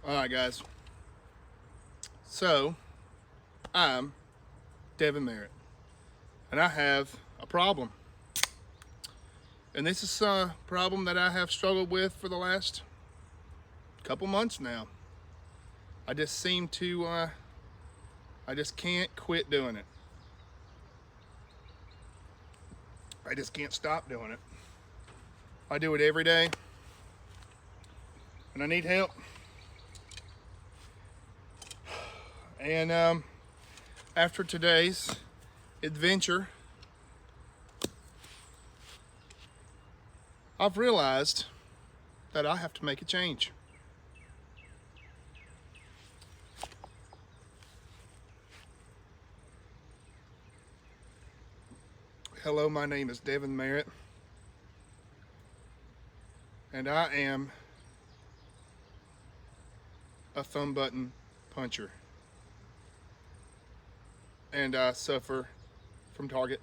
All right, guys. So, I'm Devin Merritt, and I have a problem. And this is a problem that I have struggled with for the last couple months now. I just seem to, I just can't quit doing it. I just can't stop doing it. I do it every day, and I need help. And after today's adventure, I've realized that I have to make a change. Hello, my name is Devin Merritt, and I am a thumb button puncher. And I suffer from target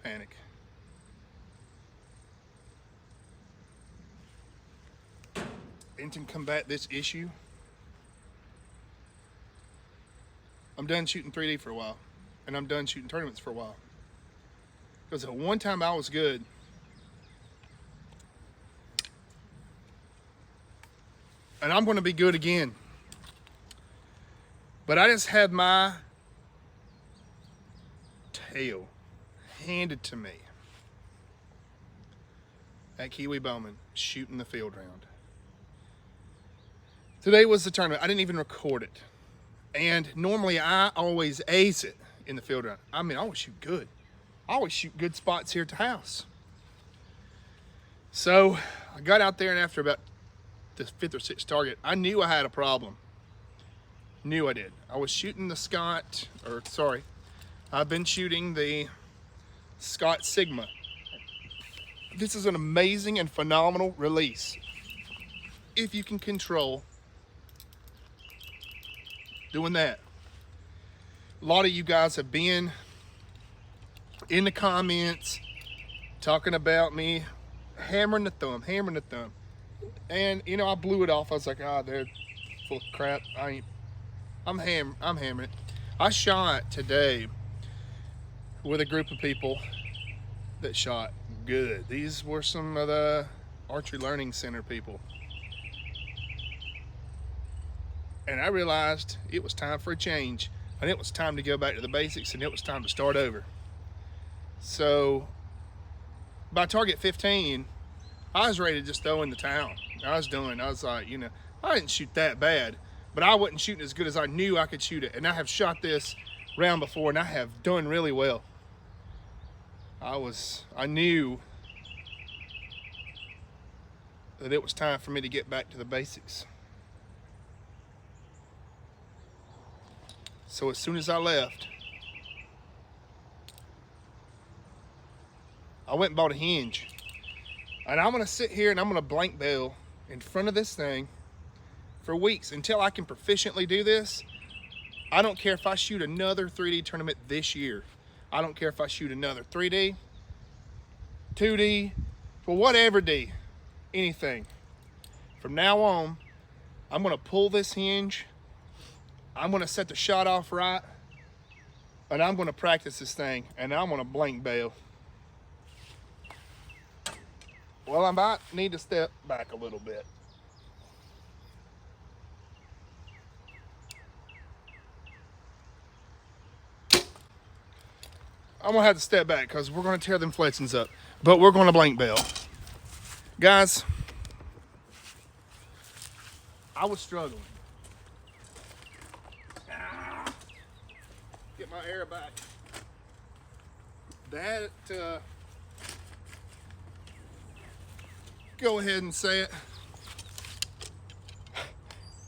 panic. And to combat this issue, I'm done shooting 3D for a while, and I'm done shooting tournaments for a while. Because at one time I was good, and I'm going to be good again. But I just had my tail handed to me at Kiwi Bowman shooting the field round. Today was the tournament. I didn't even record it. And normally I always ace it in the field round. I mean, I always shoot good. I always shoot good spots here at the house. So I got out there, and after about the 5th or 6th target, I knew I had a problem. Knew I did. I was shooting the I've been shooting the Scott Sigma. This is an amazing and phenomenal release if you can control doing that. A lot of you guys have been in the comments talking about me hammering the thumb. And you know, I blew it off. I was like, they're full of crap. I'm hammering it. I shot today with a group of people that shot good. These were some of the Archery Learning Center people. And I realized it was time for a change, and it was time to go back to the basics, and it was time to start over. So by target 15, I was ready to just throw in the towel. I was like, you know, I didn't shoot that bad, but I wasn't shooting as good as I knew I could shoot it. And I have shot this round before, and I have done really well. I knew that it was time for me to get back to the basics. So as soon as I left, I went and bought a hinge. And I'm gonna sit here and I'm gonna blank bail in front of this thing for weeks until I can proficiently do this. I don't care if I shoot another 3D tournament this year. I don't care if I shoot another 3D, 2D, for whatever D, anything. From now on, I'm gonna pull this hinge, I'm gonna set the shot off right, and I'm gonna practice this thing, and I'm gonna blank bail. Well, I might need to step back a little bit. I'm gonna have to step back because we're gonna tear them fletchings up, but we're gonna blank bail. Guys, I was struggling. Get my air back. That, go ahead and say it.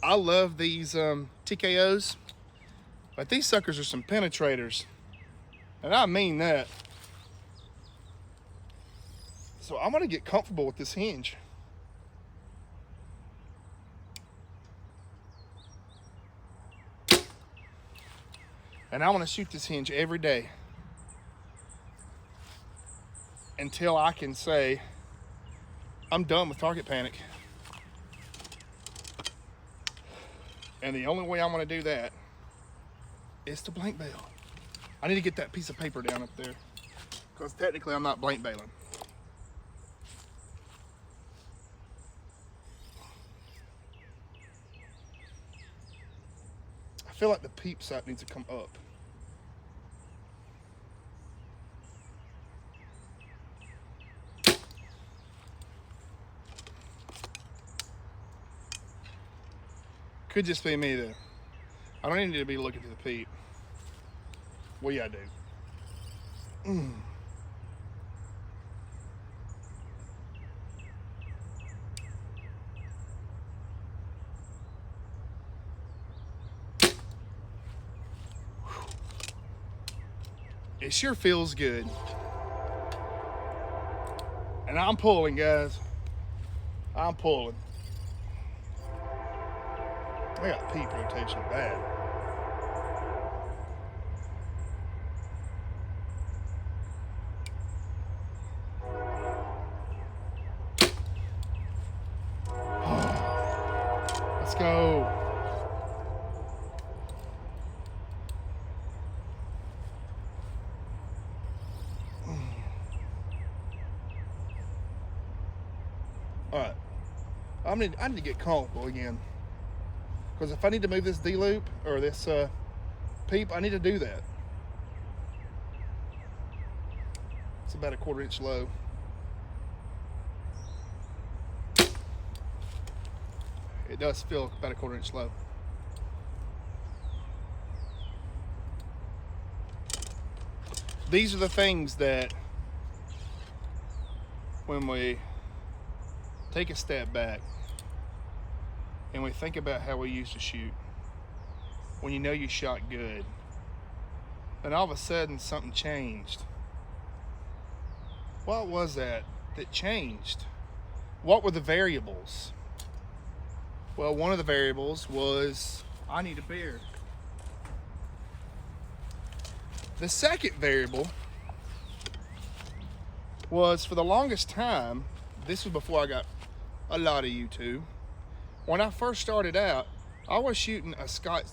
I love these TKOs, but these suckers are some penetrators. And I mean that. So I'm gonna get comfortable with this hinge. And I wanna shoot this hinge every day until I can say, I'm done with target panic. And the only way I'm gonna do that is to blank bail. I need to get that piece of paper down up there, because technically I'm not blank bailing. I feel like the peep sight needs to come up. Could just be me though. I don't need to be looking to the peep. Well, yeah, I do. It sure feels good. And I'm pulling, guys. I'm pulling. I got peep rotation bad. Let's go. All right. I need to get comfortable again. Because if I need to move this D-loop or this peep, I need to do that. It's about a 1/4 inch low. It does feel about a 1/4 inch low. These are the things that, when we take a step back and we think about how we used to shoot, when you know you shot good, then all of a sudden something changed. What was that changed? What were the variables? Well, one of the variables was I need a beard. The second variable was, for the longest time, this was before I got a lot of YouTube. When I first started out, I was shooting a Scott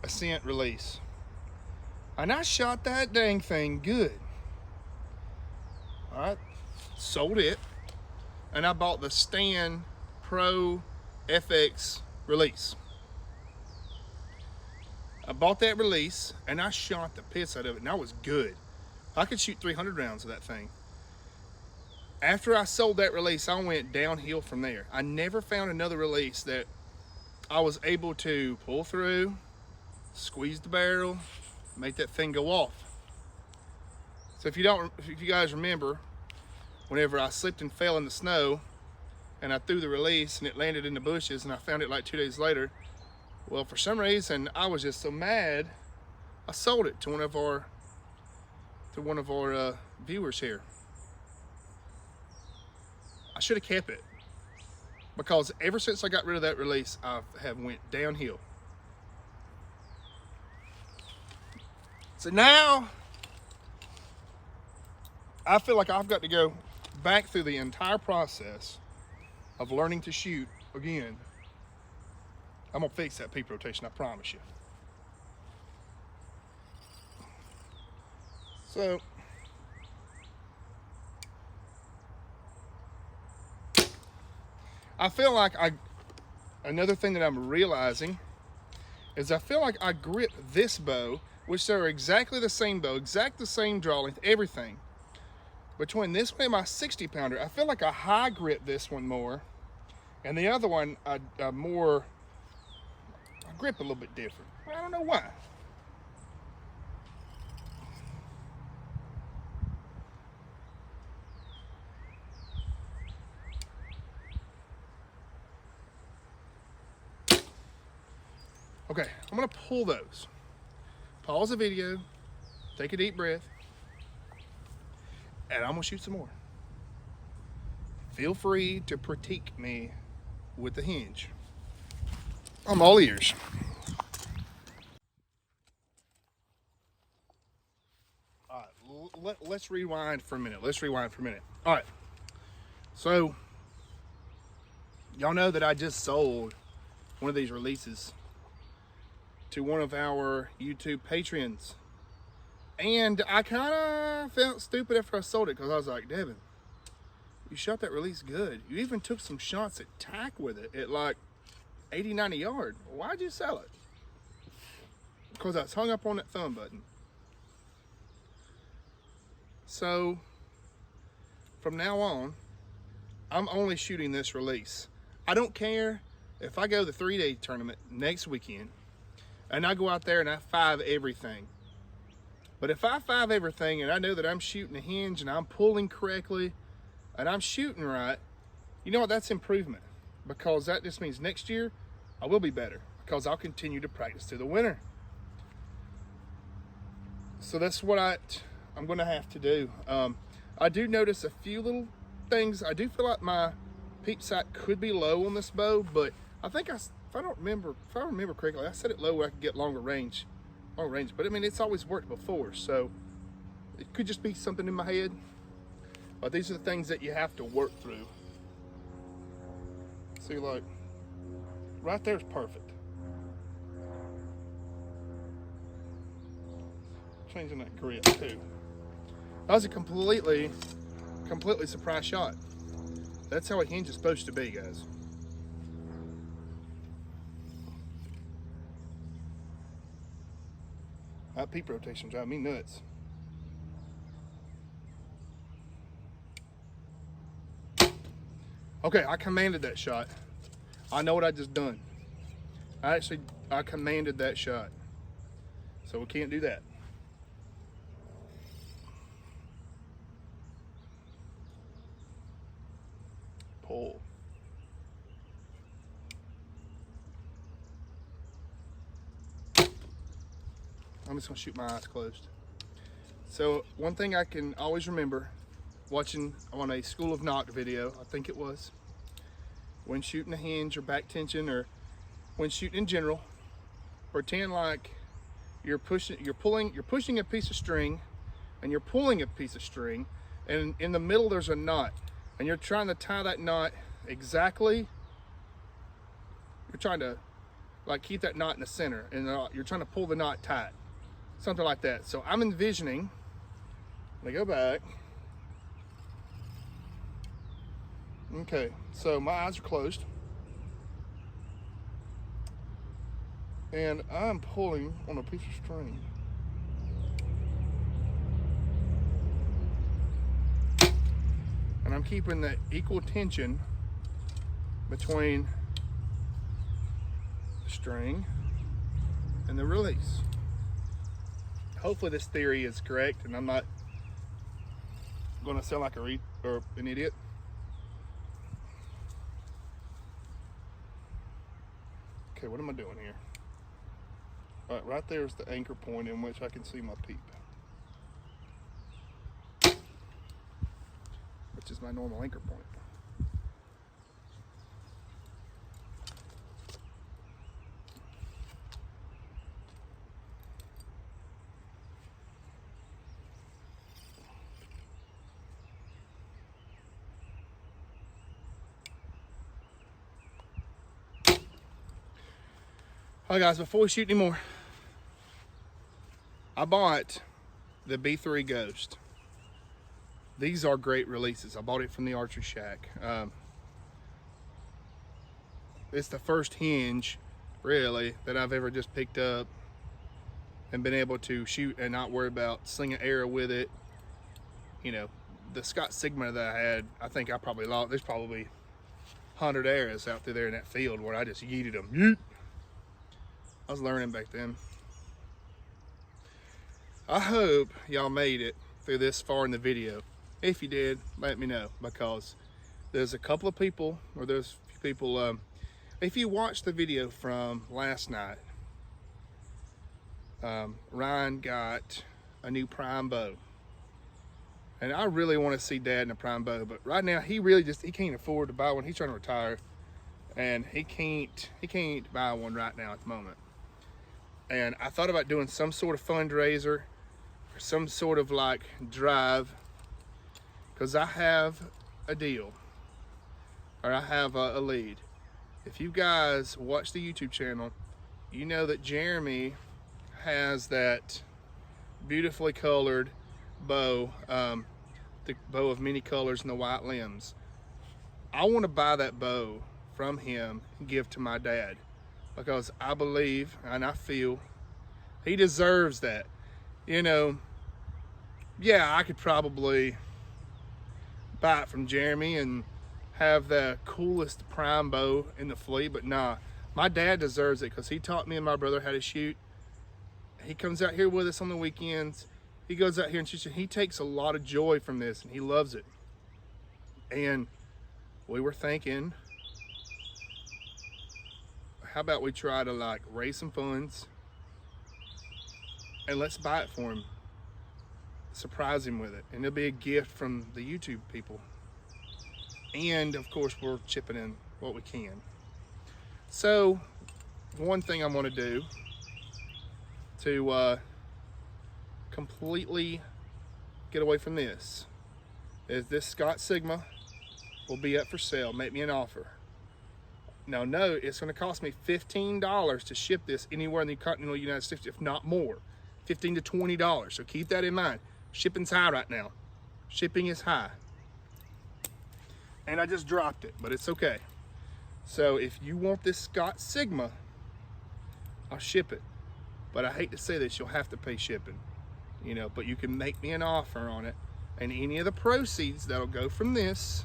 Ascent release. And I shot that dang thing good. I sold it, and I bought the Stan Pro FX release. I bought that release, and I shot the piss out of it, and I was good. I could shoot 300 rounds of that thing. After I sold that release, I went downhill from there. I never found another release that I was able to pull through, squeeze the barrel, make that thing go off. So if you guys remember, whenever I slipped and fell in the snow and I threw the release and it landed in the bushes and I found it like 2 days later, well, for some reason I was just so mad, I sold it to one of our viewers here. I should have kept it, because ever since I got rid of that release, I have went downhill. So now I feel like I've got to go back through the entire process of learning to shoot again. I'm gonna fix that peep rotation, I promise you. So I feel like another thing that I'm realizing is I feel like I grip this bow, which they're exactly the same bow, exact the same draw length, everything. Between this one and my 60 pounder, I feel like I high grip this one more, and the other one I grip a little bit different. I don't know why. Okay, I'm gonna pull those. Pause the video, take a deep breath, and I'm gonna shoot some more. Feel free to critique me with the hinge. I'm all ears. All right, let's rewind for a minute. All right, so y'all know that I just sold one of these releases to one of our YouTube patrons. And I kind of felt stupid after I sold it, because I was like, Devin, you shot that release good. You even took some shots at tack with it at like 80, 90 yard. Why'd you sell it? Because I was hung up on that thumb button. So from now on, I'm only shooting this release. I don't care if I go the 3-day tournament next weekend and I go out there and I 5 everything. But if I 5 everything and I know that I'm shooting a hinge and I'm pulling correctly and I'm shooting right, you know what, that's improvement. Because that just means next year I will be better, because I'll continue to practice through the winter. So that's what I'm gonna have to do. I do notice a few little things. I do feel like my peep sight could be low on this bow, but I think if I remember correctly, I set it low where I could get longer range. But I mean, it's always worked before, so it could just be something in my head. But these are the things that you have to work through. See, like, right there's perfect. Changing that grip too. That was a completely surprise shot. That's how a hinge is supposed to be, guys. That peep rotation drive me nuts. Okay, I commanded that shot. I know what I just done. I commanded that shot. So we can't do that. Pull. I'm just gonna shoot my eyes closed. So one thing I can always remember watching on a School of Knock video, I think it was, when shooting a hinge or back tension, or when shooting in general, pretend like you're pushing a piece of string and you're pulling a piece of string, and in the middle there's a knot, and you're trying to tie that knot exactly. You're trying to like keep that knot in the center, and you're trying to pull the knot tight. Something like that. So I'm envisioning, let me go back. Okay, so my eyes are closed. And I'm pulling on a piece of string. And I'm keeping that equal tension between the string and the release. Hopefully this theory is correct and I'm not going to sound like an idiot. Okay, what am I doing here? All right there's the anchor point in which I can see my peep, which is my normal anchor point. All right guys, before we shoot anymore, I bought the B3 Ghost. These are great releases. I bought it from the Archery Shack. It's the first hinge, really, that I've ever just picked up and been able to shoot and not worry about slinging an arrow with it. You know, the Scott Sigma that I had, I think I probably lost. There's probably 100 arrows out through there in that field where I just yeeted them. Yeet. I was learning back then. I hope y'all made it through this far in the video. If you did, let me know, because there's a couple of people, or there's a few people, if you watched the video from last night, Ryan got a new prime bow. And I really want to see Dad in a prime bow, but right now he can't afford to buy one. He's trying to retire, and he can't buy one right now at the moment. And I thought about doing some sort of fundraiser, or some sort of like drive, because I have a deal, or I have a lead. If you guys watch the YouTube channel, you know that Jeremy has that beautifully colored bow, the bow of many colors and the white limbs. I want to buy that bow from him and give to my dad, because I believe and I feel he deserves that. You know, yeah, I could probably buy it from Jeremy and have the coolest prime bow in the fleet, but nah, my dad deserves it, because he taught me and my brother how to shoot. He comes out here with us on the weekends. He goes out here and shoots, and he takes a lot of joy from this, and he loves it. And we were thinking, how about we try to like raise some funds and let's buy it for him, surprise him with it, and it'll be a gift from the YouTube people. And of course, we're chipping in what we can. So one thing I'm going to do to completely get away from this is this Scott Sigma will be up for sale. Make me an offer. Now, no, it's going to cost me $15 to ship this anywhere in the continental United States, if not more. $15 to $20. So keep that in mind. Shipping's high right now. Shipping is high. And I just dropped it, but it's okay. So if you want this Scott Sigma, I'll ship it. But I hate to say this, you'll have to pay shipping. You know, but you can make me an offer on it, and any of the proceeds that'll go from this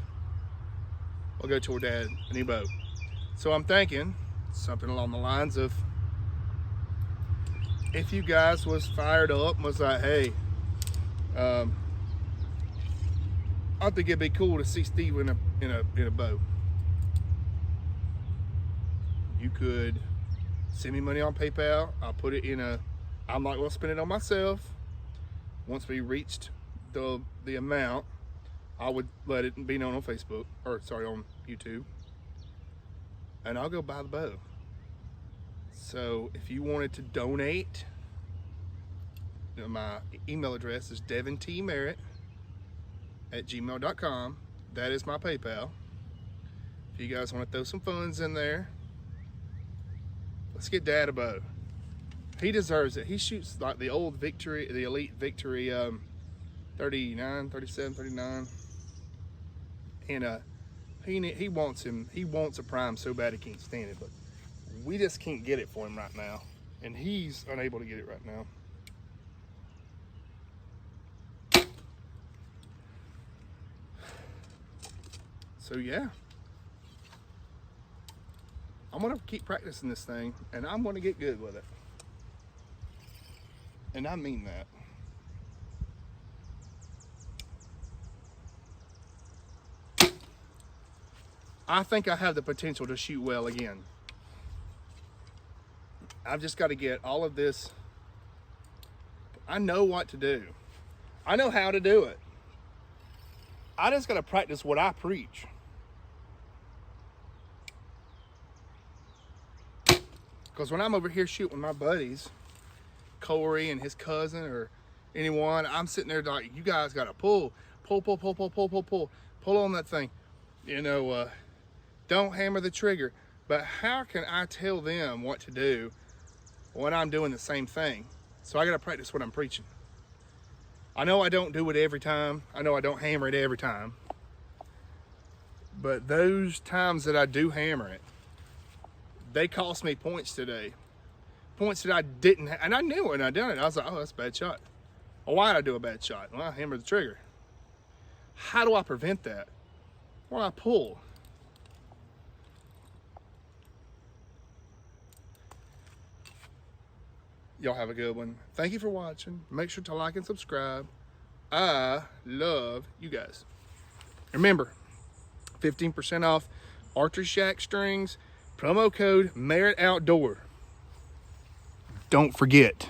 will go toward Dad a new bow. So I'm thinking something along the lines of, if you guys was fired up and was like, hey, I think it'd be cool to see Steve in a bow, you could send me money on PayPal. I'll put it in a, I'm not gonna spend it on myself. Once we reached the amount, I would let it be known on Facebook, or sorry, on YouTube, and I'll go buy the bow. So if you wanted to donate, you know, my email address is devontmerritt@gmail.com. That is my PayPal. If you guys want to throw some funds in there, let's get Dad a bow. He deserves it. He shoots like the old Victory, the Elite Victory 39, 37, 39. And he wants a prime so bad he can't stand it, but we just can't get it for him right now. And he's unable to get it right now. So yeah, I'm gonna keep practicing this thing, and I'm gonna get good with it. And I mean that. I think I have the potential to shoot well again. I've just got to get all of this. I know what to do. I know how to do it. I just got to practice what I preach. Because when I'm over here shooting with my buddies, Corey and his cousin or anyone, I'm sitting there like, you guys got to pull on that thing. You know, don't hammer the trigger. But how can I tell them what to do when I'm doing the same thing? So I got to practice what I'm preaching. I know I don't do it every time. I know I don't hammer it every time. But those times that I do hammer it, they cost me points today. Points that I didn't have, and I knew when I done it. I was like, oh, that's a bad shot. Well, why did I do a bad shot? Well, I hammered the trigger. How do I prevent that? Well, I pull. Y'all have a good one. Thank you for watching. Make sure to like and subscribe. I love you guys. Remember, 15% off Archery Shack strings. Promo code Merritt Outdoor. Don't forget.